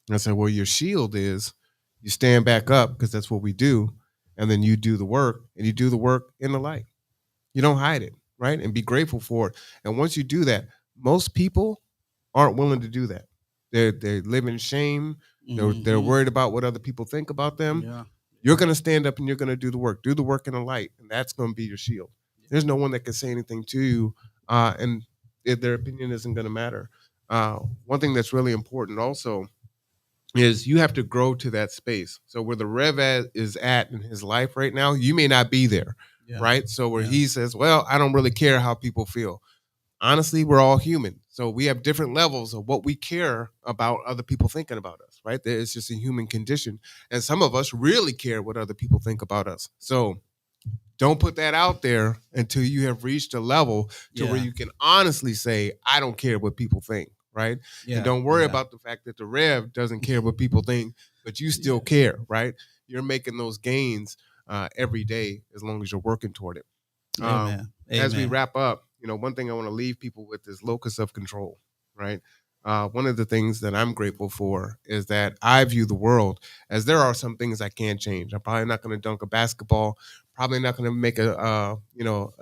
Speaker 1: And I said, well, your shield is you stand back up, because that's what we do. And then you do the work, and you do the work in the light. You don't hide it, right? And be grateful for it. And once you do that, most people aren't willing to do that. They live in shame. They're worried about what other people think about them. Yeah. You're going to stand up and you're going to do the work. Do the work in the light, and that's going to be your shield. There's no one that can say anything to you, and their opinion isn't going to matter. One thing that's really important also is you have to grow to that space. So where the Rev is at in his life right now, you may not be there, right? So where he says, well, I don't really care how people feel. Honestly, we're all human. So we have different levels of what we care about other people thinking about us, right? It's just a human condition. And some of us really care what other people think about us. So Don't put that out there until you have reached a level to where
Speaker 2: Yeah.
Speaker 1: you can honestly say, I don't care what people think, right?
Speaker 2: Yeah.
Speaker 1: And don't worry
Speaker 2: Yeah.
Speaker 1: about the fact that the Rev doesn't care what people think, but you still
Speaker 2: Yeah.
Speaker 1: care, right? You're making those gains every day as long as you're working toward it.
Speaker 2: Amen.
Speaker 1: As we
Speaker 2: Amen.
Speaker 1: wrap up, one thing I want to leave people with is locus of control, right? One of the things that I'm grateful for is that I view the world as there are some things I can't change. I'm probably not going to dunk a basketball. Probably not going to make a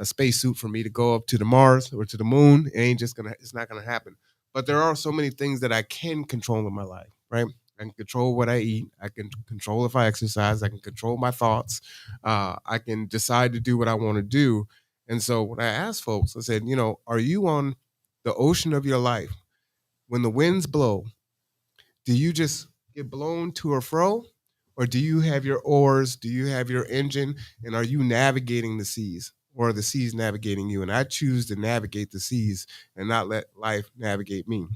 Speaker 1: spacesuit for me to go up to the Mars or to the moon. It's not gonna happen. But there are so many things that I can control in my life, right? I can control what I eat. I can control if I exercise. I can control my thoughts. I can decide to do what I want to do. And so when I asked folks, I said, are you on the ocean of your life? When the winds blow, do you just get blown to or fro? Or do you have your oars? Do you have your engine? And are you navigating the seas? Or are the seas navigating you? And I choose to navigate the seas and not let life navigate me.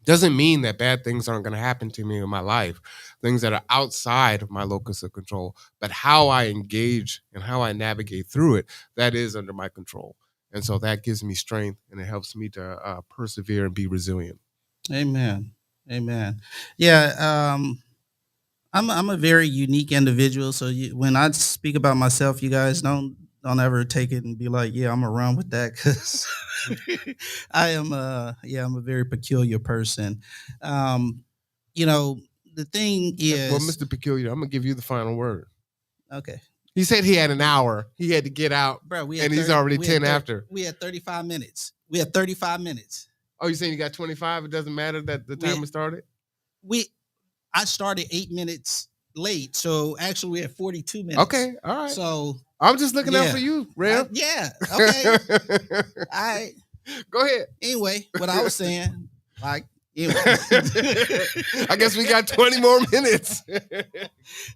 Speaker 1: Doesn't mean that bad things aren't going to happen to me in my life, things that are outside of my locus of control, but how I engage and how I navigate through it, that is under my control. And so that gives me strength and it helps me to persevere and be resilient.
Speaker 2: Amen. Amen. Yeah. I'm a very unique individual. So when I speak about myself, you guys don't ever take it and be like, yeah, I'm gonna run with that because I'm a very peculiar person. Um, the thing
Speaker 1: Well,
Speaker 2: is,
Speaker 1: Mr. Peculiar, I'm gonna give you the final word.
Speaker 2: okay,
Speaker 1: He said he had an hour. He had to get out,
Speaker 2: bro.
Speaker 1: and he's already 10 after.
Speaker 2: We had 35 minutes. We had 35 minutes.
Speaker 1: Oh, you saying you got 25? It doesn't matter that the timer started?
Speaker 2: I started 8 minutes late, so actually we had 42 minutes.
Speaker 1: Okay, all right.
Speaker 2: So
Speaker 1: I'm just looking out for you, Rev.
Speaker 2: Yeah. Okay. All right.
Speaker 1: Go ahead.
Speaker 2: Anyway, what I was saying, like, anyway.
Speaker 1: I guess we got 20 more minutes.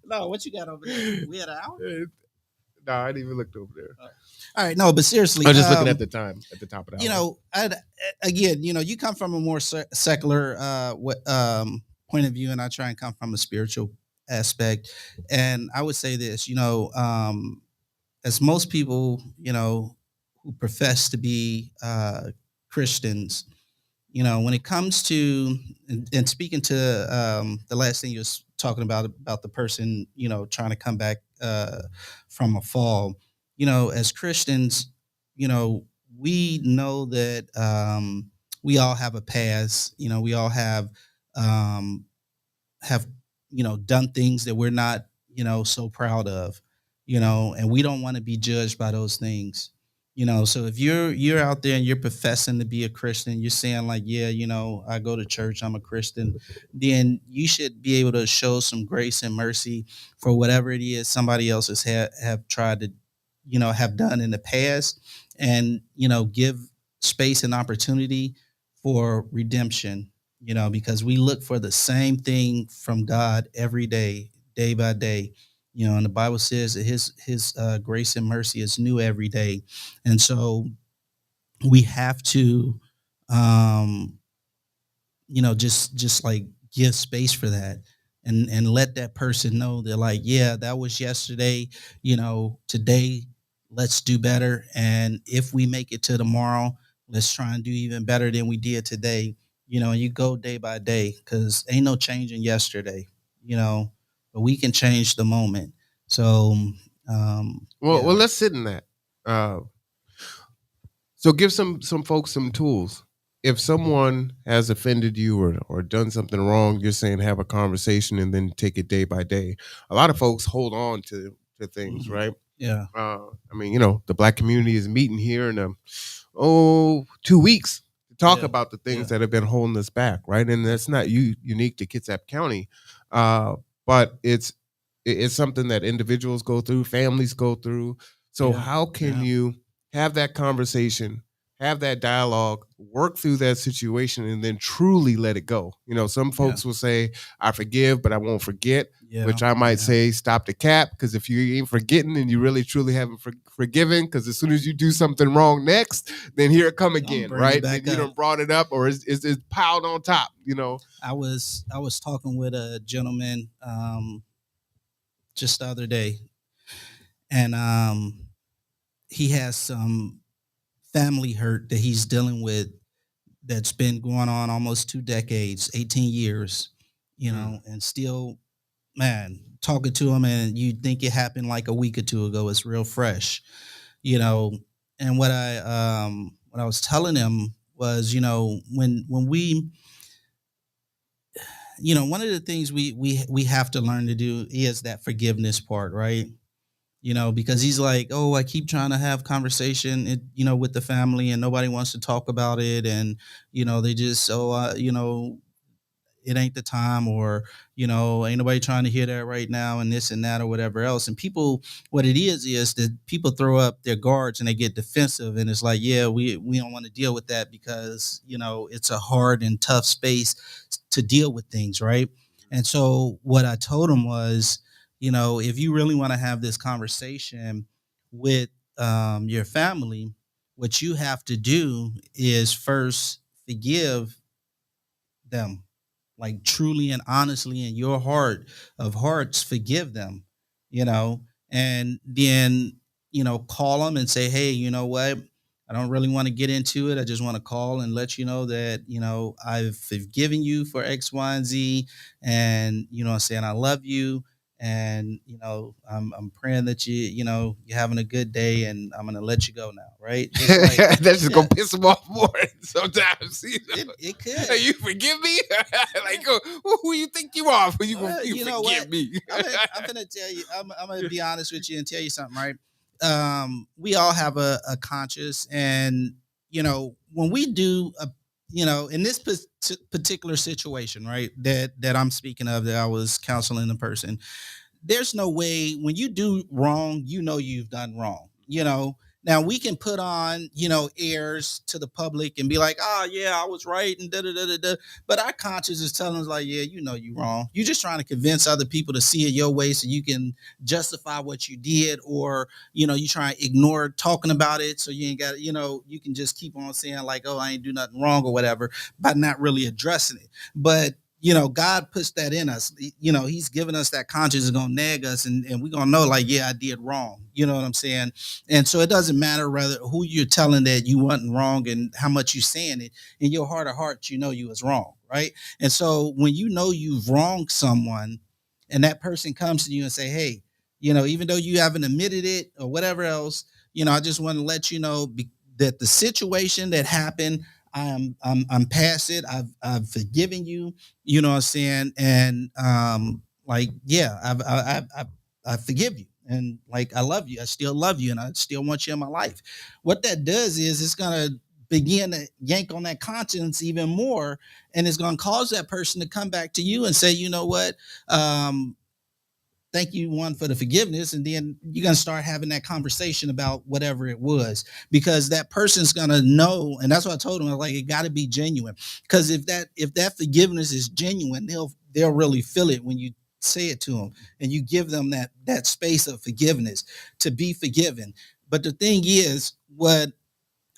Speaker 2: No, what you got over there? We had an hour?
Speaker 1: No, I didn't even look over there.
Speaker 2: All right, no, but seriously,
Speaker 1: I was just looking at the time at the top of the hour.
Speaker 2: Again, you come from a more secular point of view, and I try and come from a spiritual aspect. And I would say this, as most people, who profess to be Christians, when it comes to and speaking to the last thing you was talking about the person, trying to come back from a fall, as Christians, we know that we all have a past. We all um, have done things that we're not so proud of, and we don't want to be judged by those things. So if you're out there and you're professing to be a Christian, you're saying like, yeah, I go to church, I'm a Christian, then you should be able to show some grace and mercy for whatever it is somebody else has have tried to have done in the past, and give space and opportunity for redemption, because we look for the same thing from God every day, day by day. And the Bible says that His grace and mercy is new every day, and so we have to, just like give space for that, and let that person know they're like, yeah, that was yesterday. Today, let's do better, and if we make it to tomorrow, let's try and do even better than we did today. And you go day by day, because ain't no changing yesterday. But we can change the moment. So,
Speaker 1: well, let's sit in that. So give some folks some tools. If someone has offended you or done something wrong, you're saying have a conversation and then take it day by day. A lot of folks hold on to things, right?
Speaker 2: Yeah.
Speaker 1: The Black community is meeting here in 2 weeks to talk about the things that have been holding us back, right? And that's not unique to Kitsap County, but it's something that individuals go through, families go through. So how can you have that conversation, have that dialogue, work through that situation, and then truly let it go? Some folks will say, I forgive, but I won't forget, which I might say, stop the cap, because if you ain't forgetting and you really truly haven't forgiven, because as soon as you do something wrong next, then here it come again, right? And you done brought it up, or it's piled on top,
Speaker 2: I was talking with a gentleman just the other day, and he has some family hurt that he's dealing with that's been going on almost 2 decades, 18 years,
Speaker 1: Mm.
Speaker 2: and still, man, talking to him and you think it happened like a week or two ago. It's real fresh, you know. And what I was telling him was, when we, one of the things we have to learn to do is that forgiveness part, right? Because he's like, oh, I keep trying to have conversation, with the family, and nobody wants to talk about it, and they just, it ain't the time, or ain't nobody trying to hear that right now, and this and that or whatever else. And people, what it is that people throw up their guards and they get defensive, and it's like, yeah, we don't want to deal with that because it's a hard and tough space to deal with things, right? And so what I told him was, if you really want to have this conversation with your family, what you have to do is first forgive them, like truly and honestly in your heart of hearts, forgive them, you know, and then, call them and say, hey, you know what? I don't really want to get into it. I just want to call and let you know that, I've forgiven you for X, Y, and Z. And, I'm saying I love you. And, I'm praying that you're having a good day, and I'm going to let you go now. Right. Just like,
Speaker 1: That's just
Speaker 2: yeah,
Speaker 1: gonna piss him off more sometimes.
Speaker 2: it
Speaker 1: Hey,
Speaker 2: could.
Speaker 1: you forgive me?
Speaker 2: Yeah.
Speaker 1: Like, who you think you are for
Speaker 2: Well,
Speaker 1: you
Speaker 2: you know what?
Speaker 1: forgive me?
Speaker 2: I'm gonna tell you. I'm gonna be honest with you and tell you something, right? We all have a conscience, and when we do in this particular situation, right? That I'm speaking of, that I was counseling the person. There's no way when you do wrong, you've done wrong. Now we can put on, airs to the public and be like, oh yeah, I was right and da da da da da. But our conscience is telling us like, yeah, you wrong. You're just trying to convince other people to see it your way so you can justify what you did, or you try to ignore talking about it so you ain't got, you can just keep on saying like, oh, I ain't do nothing wrong or whatever, by not really addressing it. But God puts that in us. He's given us that conscience is gonna nag us, and we're gonna know, like, yeah, I did wrong. You know what I'm saying? And so it doesn't matter whether who you're telling that you wasn't wrong and how much you saying it. In your heart of hearts, you was wrong, right? And so when you've wronged someone, and that person comes to you and say, hey, even though you haven't admitted it or whatever else, I just want to let you know that the situation that happened, I'm past it. I've forgiven you. You know what I'm saying? And like, yeah, I forgive you, and like, I love you. I still love you, and I still want you in my life. What that does is it's gonna begin to yank on that conscience even more, and it's gonna cause that person to come back to you and say, you know what? Thank you, one, for the forgiveness, and then you're gonna start having that conversation about whatever it was, because that person's gonna know. And that's what I told him. I was like, it got to be genuine, because if that forgiveness is genuine, they'll really feel it when you say it to them, and you give them that space of forgiveness to be forgiven. But the thing is, what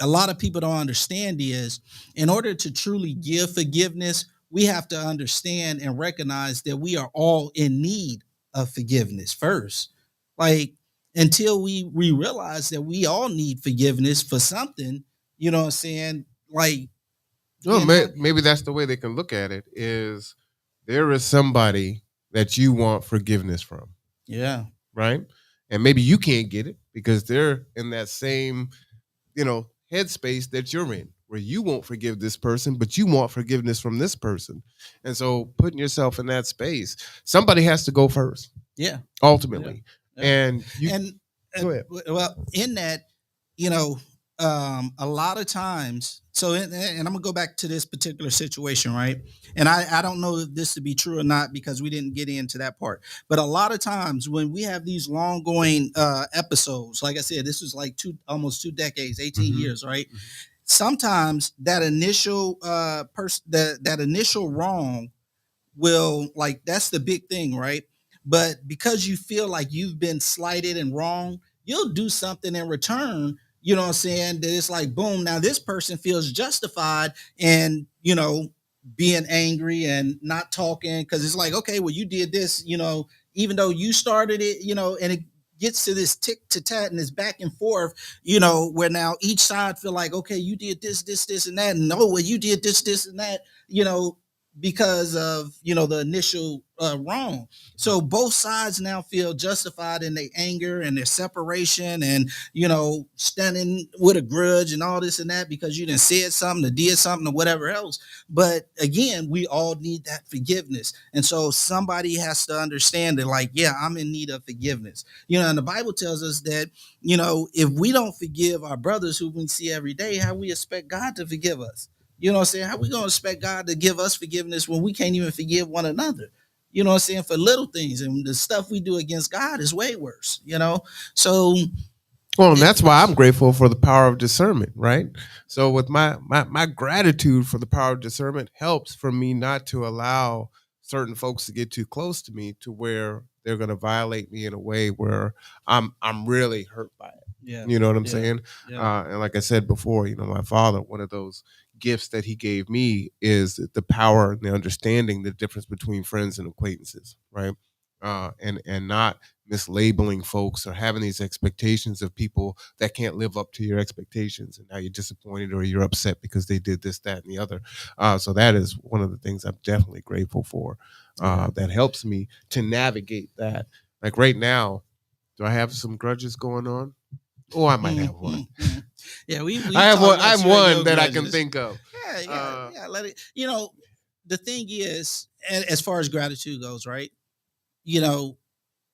Speaker 2: a lot of people don't understand is, in order to truly give forgiveness, we have to understand and recognize that we are all in need of forgiveness first. Like, until we realize that we all need forgiveness for something, you know what I'm saying? Like,
Speaker 1: Well,
Speaker 2: you know,
Speaker 1: maybe that's the way they can look at it. Is there is somebody that you want forgiveness from,
Speaker 2: yeah,
Speaker 1: right? And maybe you can't get it because they're in that same, headspace that you're in, where you won't forgive this person, but you want forgiveness from this person. And so putting yourself in that space, somebody has to go first,
Speaker 2: yeah, yeah,
Speaker 1: ultimately.
Speaker 2: yeah.
Speaker 1: And you
Speaker 2: And
Speaker 1: go ahead.
Speaker 2: well, in that, you know, a lot of times. So, and I'm gonna go back to this particular situation, right? And I don't know if this to be true or not, because we didn't get into that part. But a lot of times when we have these long going episodes, like I said, this was like almost 2 decades, 18
Speaker 1: Mhm.
Speaker 2: years, right? Sometimes that initial that initial wrong will, like, that's the big thing, right? But because you feel like you've been slighted and wrong, you'll do something in return, you know what I'm saying, that it's like, boom, now this person feels justified in, being angry and not talking, because it's like, okay, well, you did this, even though you started it, and gets to this tick to tat and this back and forth, where now each side feel like, okay, you did this, and that, and oh, well, you did this, and that, because of the initial wrong. So both sides now feel justified in their anger and their separation, and standing with a grudge and all this and that because you didn't said something or did something or whatever else. But again, we all need that forgiveness, and so somebody has to understand that, like, yeah, I'm in need of forgiveness. And the Bible tells us that if we don't forgive our brothers who we see every day, how we expect God to forgive us? You know what I'm saying? How we gonna expect God to give us forgiveness when we can't even forgive one another? You know what I'm saying? For little things, and the stuff we do against God is way worse. So
Speaker 1: Well, and that's why I'm grateful for the power of discernment, right? So with my gratitude for the power of discernment helps for me not to allow certain folks to get too close to me to where they're going to violate me in a way where I'm really hurt by it.
Speaker 2: yeah,
Speaker 1: You know what I'm
Speaker 2: yeah,
Speaker 1: saying?
Speaker 2: yeah,
Speaker 1: And like I said before, my father, one of those gifts that he gave me is the power and the understanding the difference between friends and acquaintances, right? And not mislabeling folks or having these expectations of people that can't live up to your expectations, and now you're disappointed or you're upset because they did this, that, and the other. So that is one of the things I'm definitely grateful for.
Speaker 2: yeah.
Speaker 1: That helps me to navigate that. Like right now, do I have some grudges going on? Oh, I might have one.
Speaker 2: Yeah, we
Speaker 1: I have one.
Speaker 2: talked
Speaker 1: I
Speaker 2: about
Speaker 1: have
Speaker 2: you and your
Speaker 1: one that I can
Speaker 2: grudges.
Speaker 1: think of.
Speaker 2: Yeah. Let it. The thing is, as far as gratitude goes, right?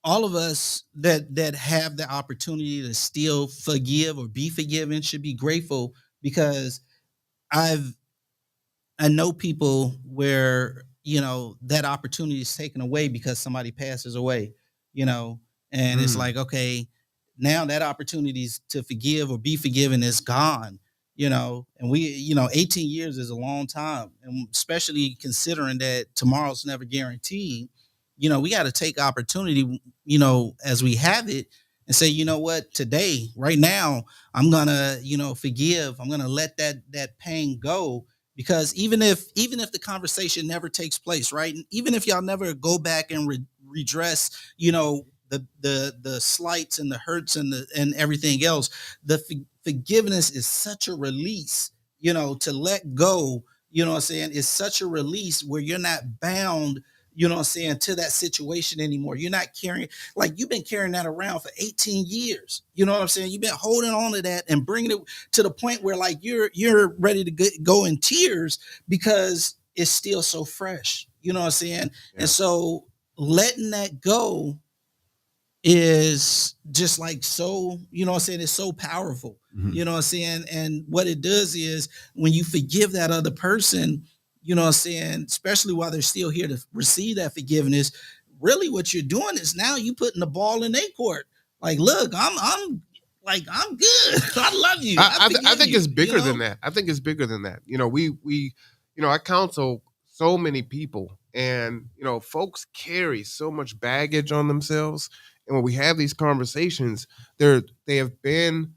Speaker 2: All of us that have the opportunity to still forgive or be forgiven should be grateful, because I've I know people where that opportunity is taken away because somebody passes away, you know, and it's like, okay, now that opportunities to forgive or be forgiven is gone, and 18 years is a long time, and especially considering that tomorrow's never guaranteed. We got to take opportunity, as we have it, and say, you know what, today, right now, I'm gonna, forgive. I'm gonna let that pain go, because even if the conversation never takes place, right, and even if y'all never go back and redress, the slights and the hurts and everything else, the forgiveness is such a release, to let go. What I'm saying, is such a release where you're not bound, what I'm saying, to that situation anymore. You're not carrying, like, you've been carrying that around for 18 years. You know what I'm saying? You've been holding on to that and bringing it to the point where, like, you're ready to go in tears because it's still so fresh. You know what I'm saying?
Speaker 1: Yeah.
Speaker 2: And so letting that go is just like, so, what I'm saying, it's so powerful. You know what I'm saying? And what it does is, when you forgive that other person, you know what I'm saying, especially while they're still here to receive that forgiveness, really what you're doing is now you putting the ball in their court. Like, look, I'm good. I love you.
Speaker 1: I think
Speaker 2: you,
Speaker 1: it's bigger than that. I think it's bigger than that. I counsel so many people, and folks carry so much baggage on themselves. And when we have these conversations, they have been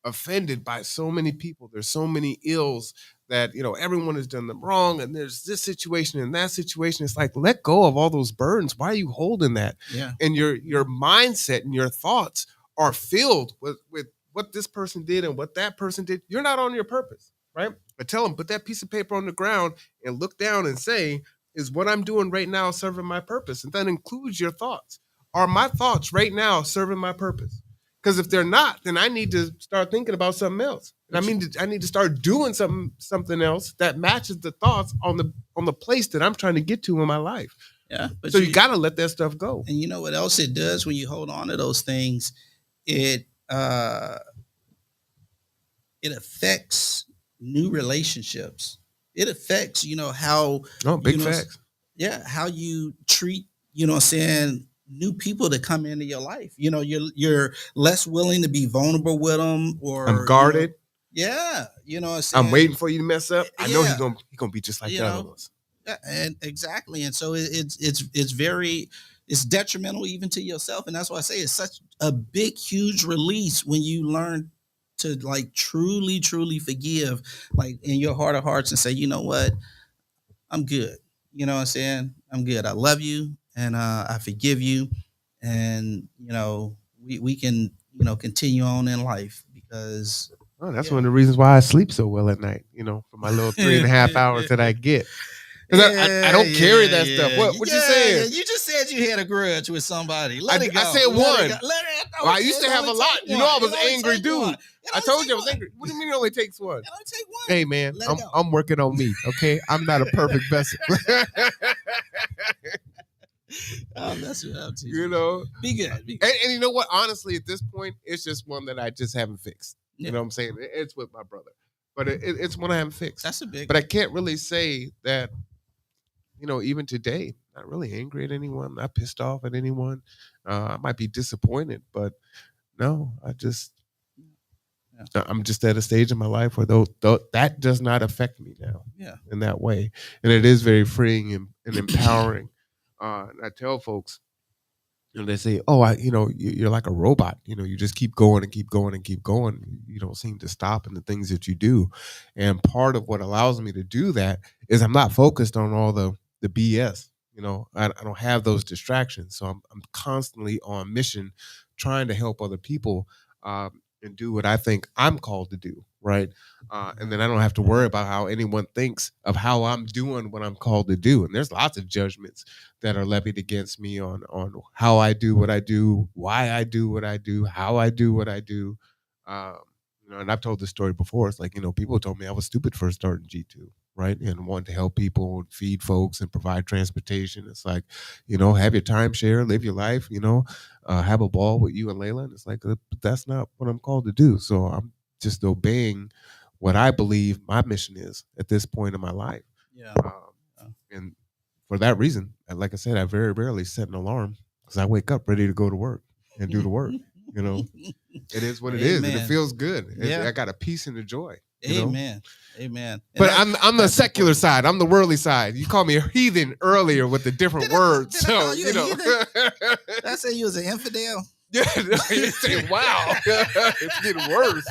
Speaker 1: offended by so many people. There's so many ills that everyone has done them wrong, and there's this situation and that situation. It's like, let go of all those burdens. Why are you holding that?
Speaker 2: Yeah.
Speaker 1: And your mindset and your thoughts are filled with what this person did and what that person did. You're not on your purpose, right? But tell them, put that piece of paper on the ground and look down and say, is what I'm doing right now serving my purpose? And that includes your thoughts. Are my thoughts right now serving my purpose? Because if they're not, then I need to start thinking about something else. And I need to start doing something else that matches the thoughts on the place that I'm trying to get to in my life.
Speaker 2: Yeah. But
Speaker 1: so you got to let that stuff go.
Speaker 2: And you know what else it does when you hold on to those things? It affects new relationships. It affects, how
Speaker 1: big facts.
Speaker 2: Yeah, how you treat, what I'm saying, new people that come into your life. You're less willing to be vulnerable with them, or
Speaker 1: I'm guarded.
Speaker 2: Yeah, what I'm saying.
Speaker 1: I'm waiting for you to mess up. I know
Speaker 2: Yeah.
Speaker 1: he's gonna be just like the other ones.
Speaker 2: And exactly, and so it's very, it's detrimental even to yourself, and that's why I say it's such a big, huge release when you learn to, like, truly forgive, like, in your heart of hearts, and say, you know what, I'm good. You know what I'm saying? I'm good. I love you, and I forgive you, and we can continue on in life because
Speaker 1: Oh, that's one of the reasons why I sleep so well at night. For my little 3.5 hours that I get. 'Cause I don't carry that stuff. What you saying?
Speaker 2: You just said you had a grudge with somebody. Let it go.
Speaker 1: I said
Speaker 2: Let
Speaker 1: one.
Speaker 2: it go. Let it,
Speaker 1: Well, I used to have a lot. I was angry dude. I told you I was
Speaker 2: one.
Speaker 1: angry. What do you mean it only takes one?
Speaker 2: It only take one.
Speaker 1: Hey man, I'm working on me. Okay, I'm not a perfect vessel.
Speaker 2: That's what I'm teaching. Be good. Be
Speaker 1: good. And you know what? Honestly, at this point, it's just one that I just haven't fixed. Yeah. You know what I'm saying? It's with my brother, but it's one I haven't fixed.
Speaker 2: That's a big.
Speaker 1: But I can't really say that. Even today, not really angry at anyone, not pissed off at anyone. I might be disappointed, but no, I'm just at a stage in my life where that does not affect me now.
Speaker 2: Yeah.
Speaker 1: In that way, and it is very freeing and empowering. And I tell folks, they say, "Oh, you're like a robot. You just keep going and keep going and keep going. You don't seem to stop in the things that you do." And part of what allows me to do that is I'm not focused on all the BS. I don't have those distractions, so I'm constantly on mission, trying to help other people and do what I think I'm called to do, right? And then I don't have to worry about how anyone thinks of how I'm doing what I'm called to do. And there's lots of judgments that are levied against me on how I do what I do, why I do what I do, how I do what I do. And I've told this story before. It's like, people told me I was stupid for starting G2, right? And wanting to help people and feed folks and provide transportation. It's like, have your timeshare, live your life, have a ball with you and Layla. And it's like, but that's not what I'm called to do. So I'm just obeying what I believe my mission is at this point in my life.
Speaker 2: Yeah.
Speaker 1: And for that reason, like I said, I very rarely set an alarm because I wake up ready to go to work and do the work. It is what it is, and it feels good. Yeah. I got a peace and a joy.
Speaker 2: Amen.
Speaker 1: But I'm the secular side. I'm the worldly side. You called me a heathen earlier with the different words. So
Speaker 2: Did I say you was an infidel?
Speaker 1: Yeah, you say, wow, it's getting worse.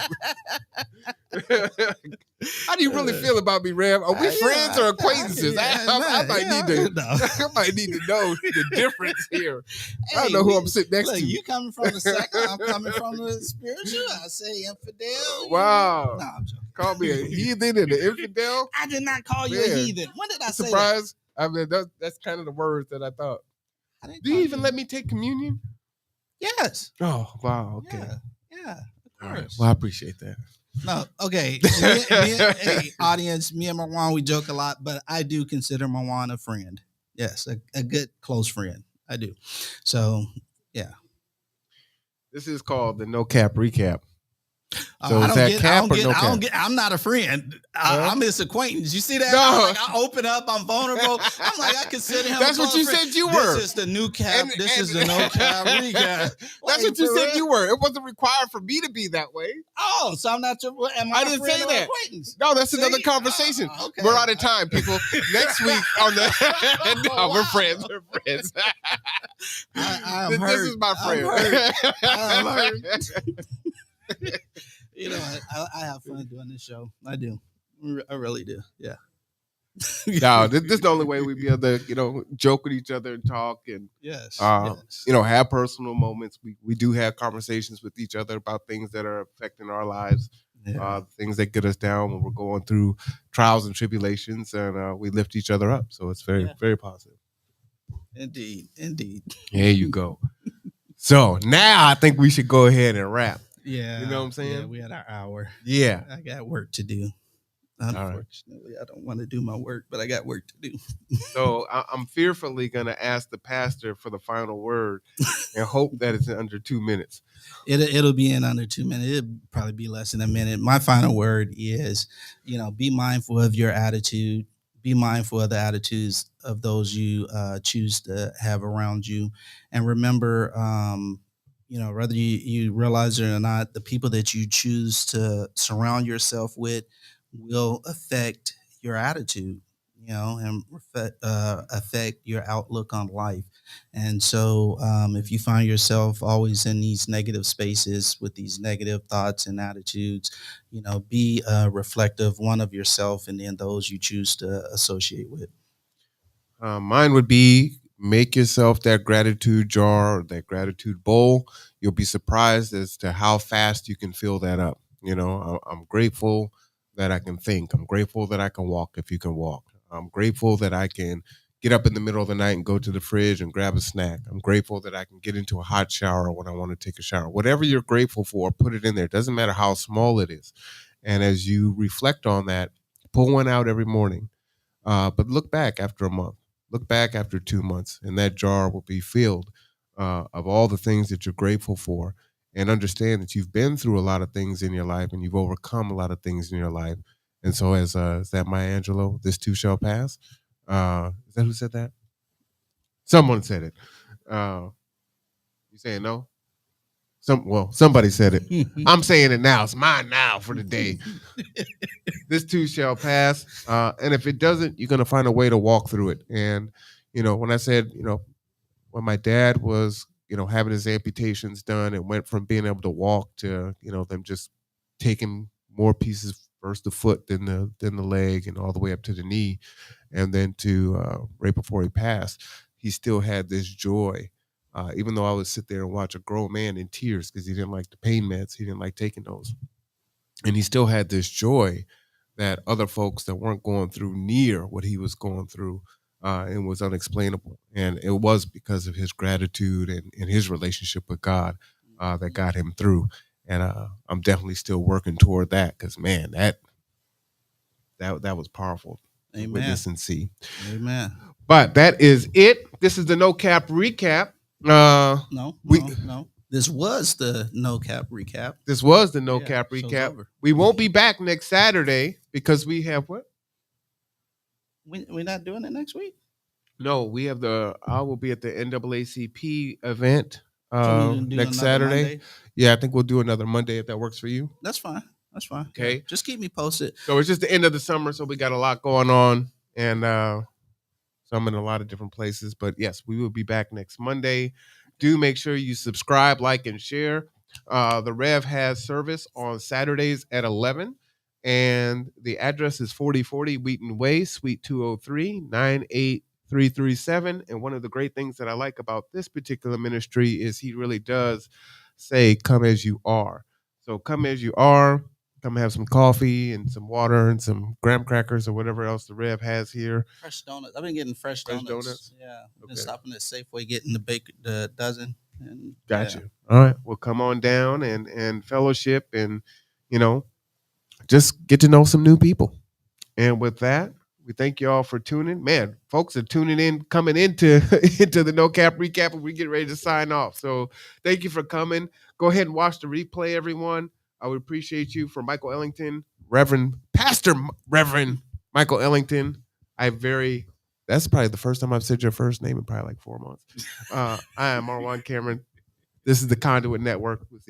Speaker 1: How do you really feel about me, Ram? Are we friends or acquaintances? I might need to know the difference here. I don't know who I'm sitting next to.
Speaker 2: You coming from the secular, I'm coming from the spiritual. I say infidel.
Speaker 1: Wow.
Speaker 2: No, I'm joking.
Speaker 1: Call me a heathen and an infidel?
Speaker 2: I did not call you a heathen. When did I say
Speaker 1: surprised? That? I mean, that's kind of the words that I thought. Do you even let me take communion?
Speaker 2: Yes.
Speaker 1: Oh, wow. Okay.
Speaker 2: Yeah. Of course.
Speaker 1: Right. Well, I appreciate that.
Speaker 2: No, okay. Hey, audience, me and Marwan, we joke a lot, but I do consider Marwan a friend. Yes, a good, close friend. I do. So, yeah.
Speaker 1: This is called the No Cap Recap.
Speaker 2: So is that cap or no cap? I'm not a friend. I'm his acquaintance. You see that?
Speaker 1: No.
Speaker 2: I open up. I'm vulnerable. I'm like, I consider him.
Speaker 1: That's what you said you were.
Speaker 2: This is the new cap. This is the no cap recap.
Speaker 1: That's what you said you were. It wasn't required for me to be that way.
Speaker 2: Oh, so I'm not your.
Speaker 1: I didn't say that. No, that's another conversation. Okay. We're out of time, people. Next week on the. No, we're friends. We're friends.
Speaker 2: I'm hurt.
Speaker 1: This is my friend.
Speaker 2: I'm hurt. I have fun doing this show. I do. I really do. Yeah.
Speaker 1: No, this is the only way we be able to, joke with each other and talk and,
Speaker 2: yes.
Speaker 1: Have personal moments. We do have conversations with each other about things that are affecting our lives, things that get us down when we're going through trials and tribulations, and we lift each other up. So it's very, very positive.
Speaker 2: Indeed.
Speaker 1: There you go. So now I think we should go ahead and wrap.
Speaker 2: Yeah.
Speaker 1: You know what I'm saying?
Speaker 2: Yeah, we had our hour.
Speaker 1: Yeah.
Speaker 2: I got work to do. Unfortunately, I don't want to do my work, but I got work to do.
Speaker 1: So I'm fearfully going to ask the pastor for the final word and hope that it's in under 2 minutes.
Speaker 2: It'll be in under 2 minutes. It'll probably be less than a minute. My final word is, be mindful of your attitude. Be mindful of the attitudes of those you choose to have around you. And remember, whether you realize it or not, the people that you choose to surround yourself with will affect your attitude, and affect your outlook on life. And so if you find yourself always in these negative spaces with these negative thoughts and attitudes, be reflective, one of yourself and then those you choose to associate with.
Speaker 1: Mine would be make yourself that gratitude jar, that gratitude bowl. You'll be surprised as to how fast you can fill that up. I'm grateful that I can think. I'm grateful that I can walk if you can walk. I'm grateful that I can get up in the middle of the night and go to the fridge and grab a snack. I'm grateful that I can get into a hot shower when I want to take a shower. Whatever you're grateful for, put it in there. It doesn't matter how small it is. And as you reflect on that, pull one out every morning. But look back after a month, look back after 2 months, and that jar will be filled of all the things that you're grateful for. And understand that you've been through a lot of things in your life and you've overcome a lot of things in your life. And so, as is that Maya Angelou, this too shall pass? Is that who said that? Someone said it. You saying no? Somebody said it. I'm saying it now. It's mine now for the day. This too shall pass. And if it doesn't, you're going to find a way to walk through it. And, when I said, when my dad was, having his amputations done and went from being able to walk to, them just taking more pieces, first the foot, then the leg, and all the way up to the knee. And then to right before he passed, he still had this joy. Even though I would sit there and watch a grown man in tears because he didn't like the pain meds, he didn't like taking those. And he still had this joy that other folks that weren't going through near what he was going through, and was unexplainable. And it was because of his gratitude and his relationship with God that got him through. And I'm definitely still working toward that because, man, that was powerful.
Speaker 2: Amen.
Speaker 1: Witness and see.
Speaker 2: Amen.
Speaker 1: But that is it. This is the No Cap recap.
Speaker 2: No. This was the No Cap recap.
Speaker 1: This was the No Cap recap. We won't be back next Saturday because we have what?
Speaker 2: We're not doing it next week?
Speaker 1: No, we have I will be at the NAACP event next Saturday. Monday? Yeah, I think we'll do another Monday if that works for you.
Speaker 2: That's fine.
Speaker 1: Okay.
Speaker 2: Yeah. Just keep me posted.
Speaker 1: So it's just the end of the summer, so we got a lot going on. And so I'm in a lot of different places. But yes, we will be back next Monday. Do make sure you subscribe, like, and share. The Rev has service on Saturdays at 11. And the address is 4040 Wheaton Way, Suite 203, 98337. And one of the great things that I like about this particular ministry is he really does say, come as you are. So come as you are. Come have some coffee and some water and some graham crackers or whatever else the Rev has here.
Speaker 2: Fresh donuts. I've been getting fresh donuts. Yeah. I've been stopping at Safeway, getting the dozen. And,
Speaker 1: Gotcha. Yeah. All right. Well, come on down and fellowship and, just get to know some new people. And with that, we thank you all for tuning. Man, folks are tuning in, coming into the No Cap recap, and we get ready to sign off. So thank you for coming. Go ahead and watch the replay, everyone. I would appreciate you. For Michael Ellington, Pastor Reverend Michael Ellington. That's probably the first time I've said your first name in probably like 4 months. I am Marwan Cameron. This is the Conduit Network with